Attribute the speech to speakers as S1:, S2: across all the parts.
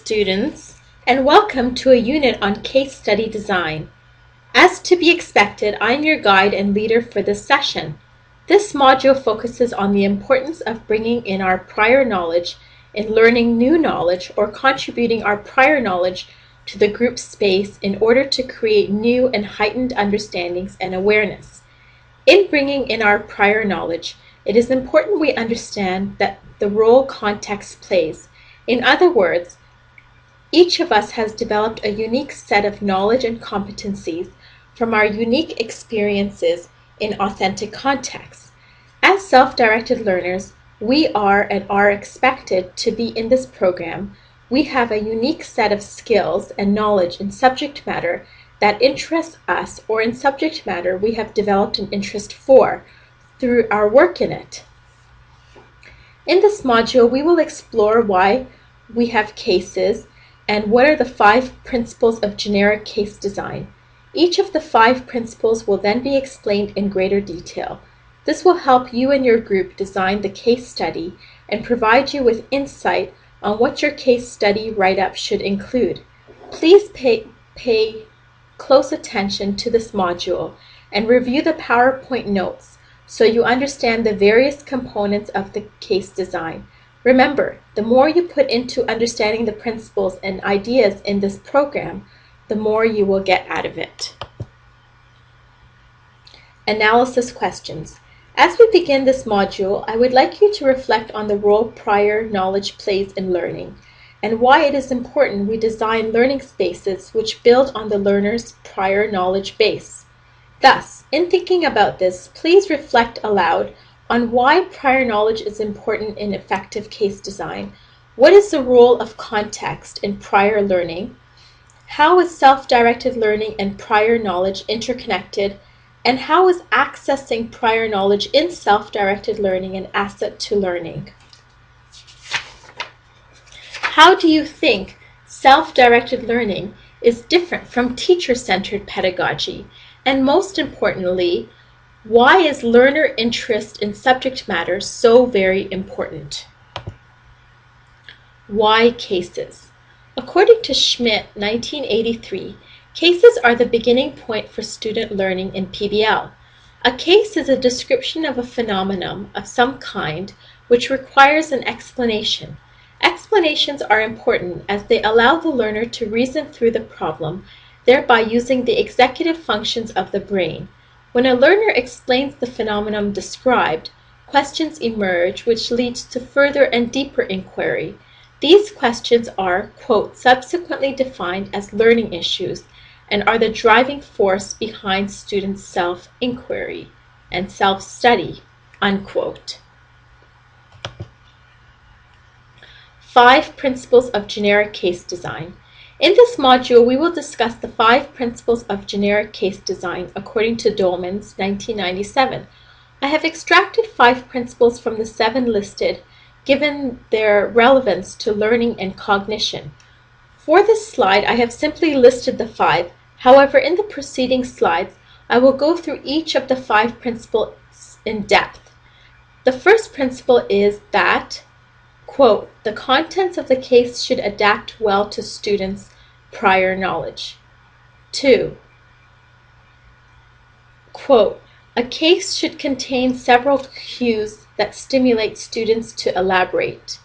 S1: students, and welcome to a unit on case study design. As to be expected, I'm your guide and leader for this session. This module focuses on the importance of bringing in our prior knowledge in learning new knowledge or contributing our prior knowledge to the group space in order to create new and heightened understandings and awareness. In bringing in our prior knowledge, it is important we understand that the role context plays. In other words, each of us has developed a unique set of knowledge and competencies from our unique experiences in authentic contexts. As self-directed learners, we are and are expected to be in this program. We have a unique set of skills and knowledge in subject matter that interests us, or in subject matter we have developed an interest for through our work in it. In this module, we will explore why we have cases and what are the 5 principles of generic case design. Each of the 5 principles will then be explained in greater detail. This will help you and your group design the case study and provide you with insight on what your case study write-up should include. Please pay close attention to this module and review the PowerPoint notes so you understand the various components of the case design. Remember, the more you put into understanding the principles and ideas in this program, the more you will get out of it. Analysis questions. As we begin this module, I would like you to reflect on the role prior knowledge plays in learning and why it is important we design learning spaces which build on the learner's prior knowledge base. Thus, in thinking about this, please reflect aloud on why prior knowledge is important in effective case design. What is the role of context in prior learning? How is self-directed learning and prior knowledge interconnected? And how is accessing prior knowledge in self-directed learning an asset to learning? How do you think self-directed learning is different from teacher-centered pedagogy? And most importantly, why is learner interest in subject matter so very important? Why cases? According to Schmidt, 1983, cases are the beginning point for student learning in PBL. A case is a description of a phenomenon of some kind which requires an explanation. Explanations are important as they allow the learner to reason through the problem, thereby using the executive functions of the brain. When a learner explains the phenomenon described, questions emerge which leads to further and deeper inquiry. These questions are, quote, subsequently defined as learning issues and are the driving force behind students' self-inquiry and self-study, unquote. 5 principles of generic case design. In this module, we will discuss the 5 principles of generic case design according to Dolman's 1997. I have extracted 5 principles from the 7 listed, given their relevance to learning and cognition. For this slide, I have simply listed the 5. However, in the preceding slides, I will go through each of the 5 principles in depth. The first principle is that, quote, the contents of the case should adapt well to students' prior knowledge. 2, quote, a case should contain several cues that stimulate students to elaborate.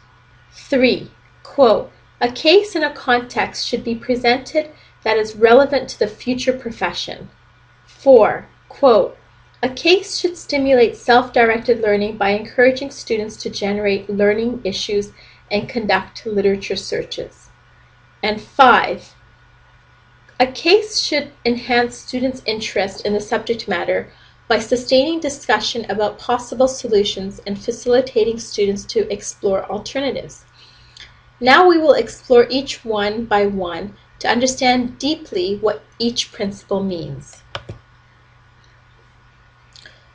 S1: 3, quote, a case in a context should be presented that is relevant to the future profession. 4, quote, a case should stimulate self-directed learning by encouraging students to generate learning issues and conduct literature searches. And 5, a case should enhance students' interest in the subject matter by sustaining discussion about possible solutions and facilitating students to explore alternatives. Now we will explore each one by one to understand deeply what each principle means.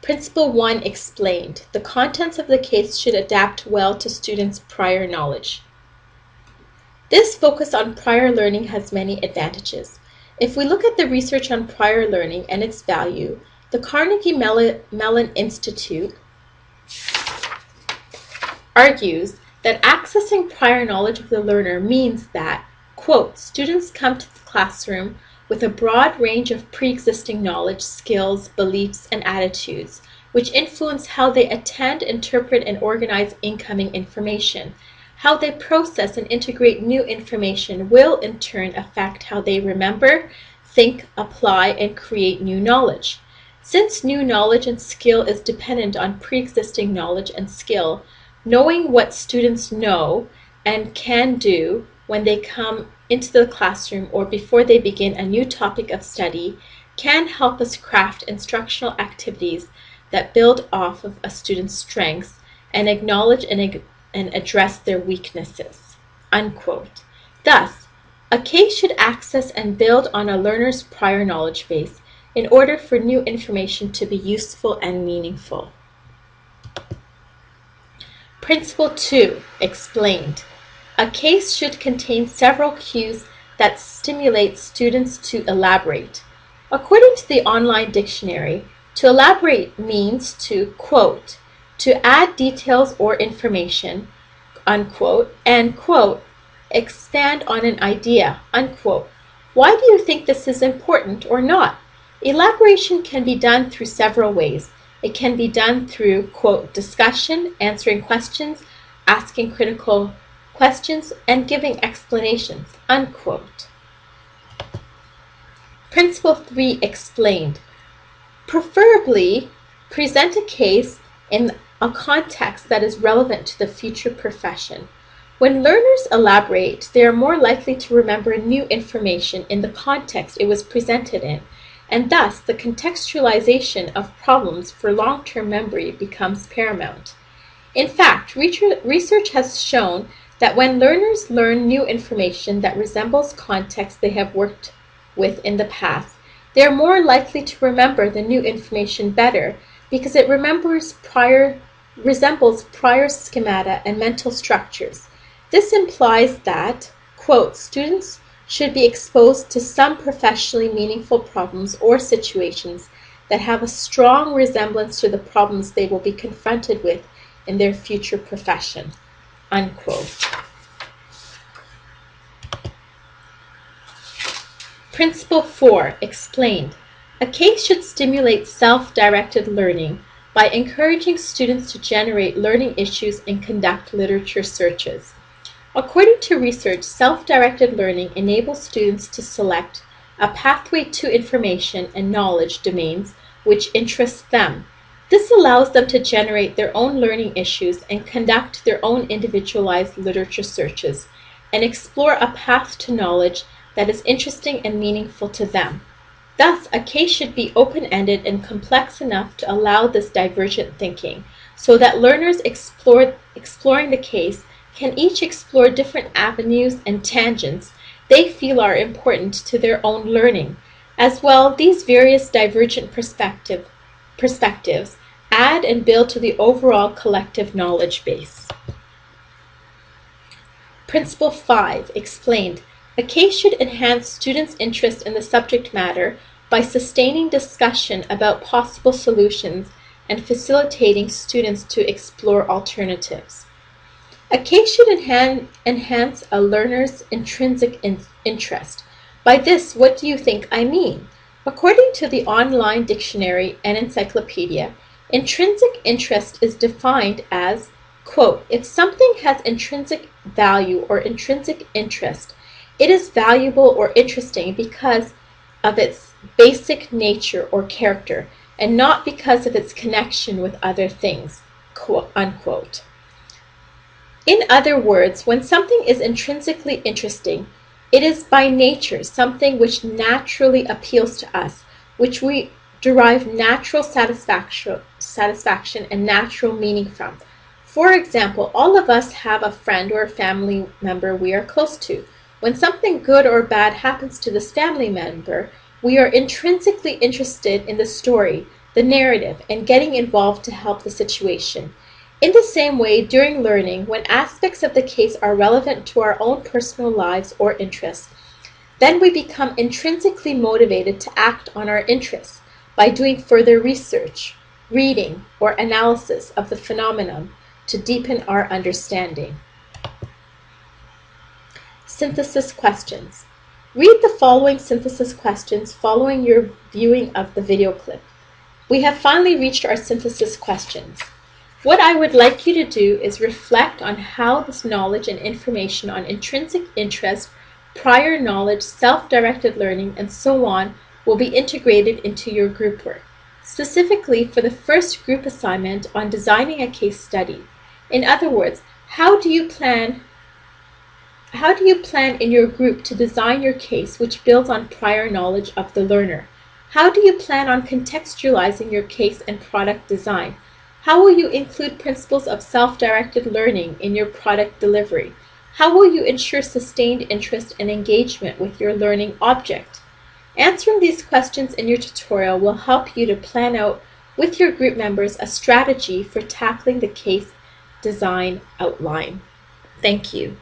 S1: Principle 1 explained. The contents of the case should adapt well to students' prior knowledge. This focus on prior learning has many advantages. If we look at the research on prior learning and its value, the Carnegie Mellon Institute argues that accessing prior knowledge of the learner means that, quote, students come to the classroom with a broad range of pre-existing knowledge, skills, beliefs, and attitudes, which influence how they attend, interpret, and organize incoming information. How they process and integrate new information will in turn affect how they remember, think, apply, and create new knowledge. Since new knowledge and skill is dependent on pre-existing knowledge and skill, knowing what students know and can do when they come into the classroom or before they begin a new topic of study can help us craft instructional activities that build off of a student's strengths and acknowledge and address their weaknesses, unquote. Thus, a case should access and build on a learner's prior knowledge base in order for new information to be useful and meaningful. Principle 2, explained. A case should contain several cues that stimulate students to elaborate. According to the online dictionary, to elaborate means to, quote, to add details or information, unquote, and, quote, expand on an idea, unquote. Why do you think this is important or not? Elaboration can be done through several ways. It can be done through, quote, discussion, answering questions, asking critical questions, and giving explanations, unquote. Principle 3, explained. Preferably, present a case in a context that is relevant to the future profession. When learners elaborate, they are more likely to remember new information in the context it was presented in, and thus the contextualization of problems for long-term memory becomes paramount. In fact, research has shown that when learners learn new information that resembles context they have worked with in the past, they are more likely to remember the new information better because it resembles prior schemata and mental structures. This implies that, quote, students should be exposed to some professionally meaningful problems or situations that have a strong resemblance to the problems they will be confronted with in their future profession, unquote. Principle 4, explained. A case should stimulate self-directed learning by encouraging students to generate learning issues and conduct literature searches. According to research, self-directed learning enables students to select a pathway to information and knowledge domains which interest them. This allows them to generate their own learning issues and conduct their own individualized literature searches and explore a path to knowledge that is interesting and meaningful to them. Thus, a case should be open-ended and complex enough to allow this divergent thinking, so that learners exploring the case can each explore different avenues and tangents they feel are important to their own learning. As well, these various divergent perspectives add and build to the overall collective knowledge base. Principle 5, explained. A case should enhance students' interest in the subject matter by sustaining discussion about possible solutions and facilitating students to explore alternatives. A case should enhance a learner's intrinsic interest. By this, what do you think I mean? According to the online dictionary and encyclopedia, intrinsic interest is defined as, quote, if something has intrinsic value or intrinsic interest, it is valuable or interesting because of its basic nature or character, and not because of its connection with other things, quote, unquote. In other words, when something is intrinsically interesting, it is by nature something which naturally appeals to us, which we derive natural satisfaction and natural meaning from. For example, all of us have a friend or a family member we are close to. When something good or bad happens to this family member, we are intrinsically interested in the story, the narrative, and getting involved to help the situation. In the same way, during learning, when aspects of the case are relevant to our own personal lives or interests, then we become intrinsically motivated to act on our interests by doing further research, reading, or analysis of the phenomenon to deepen our understanding. synthesis questions. Read the following synthesis questions following your viewing of the video clip. We have finally reached our synthesis questions. What I would like you to do is reflect on how this knowledge and information on intrinsic interest, prior knowledge, self-directed learning, and so on will be integrated into your group work, specifically for the first group assignment on designing a case study. In other words, how do you plan in your group to design your case which builds on prior knowledge of the learner? How do you plan on contextualizing your case and product design? How will you include principles of self-directed learning in your product delivery? How will you ensure sustained interest and engagement with your learning object? Answering these questions in your tutorial will help you to plan out with your group members a strategy for tackling the case design outline. Thank you.